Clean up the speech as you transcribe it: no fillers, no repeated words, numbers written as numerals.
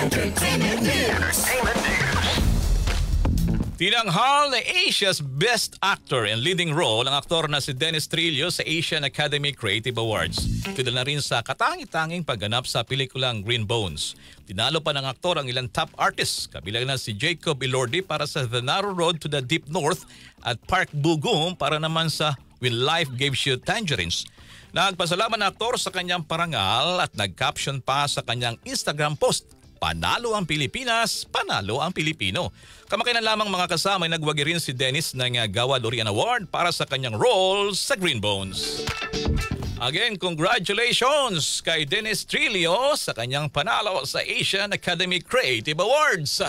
Entertainment News. Tinanghal na Asia's Best Actor in Leading Role ang aktor na si Dennis Trillo sa Asian Academy Creative Awards. Kilala na rin sa katangi-tanging pagganap sa pelikulang Green Bones. Tinalo pa ng aktor ang ilang top artists, kabilang na si Jacob Elordi para sa The Narrow Road to the Deep North at Park Bo-gum para naman sa When Life Gives You Tangerines. Nagpasalamat ng aktor sa kanyang parangal at nag-caption pa sa kanyang Instagram post, "Panalo ang Pilipinas, panalo ang Pilipino." Kamakailan lamang mga kasama ay nagwagi rin si Dennis ng Gawa Dorian Award para sa kanyang role sa Green Bones. Again, congratulations kay Dennis Trillo sa kanyang panalo sa Asian Academy Creative Awards.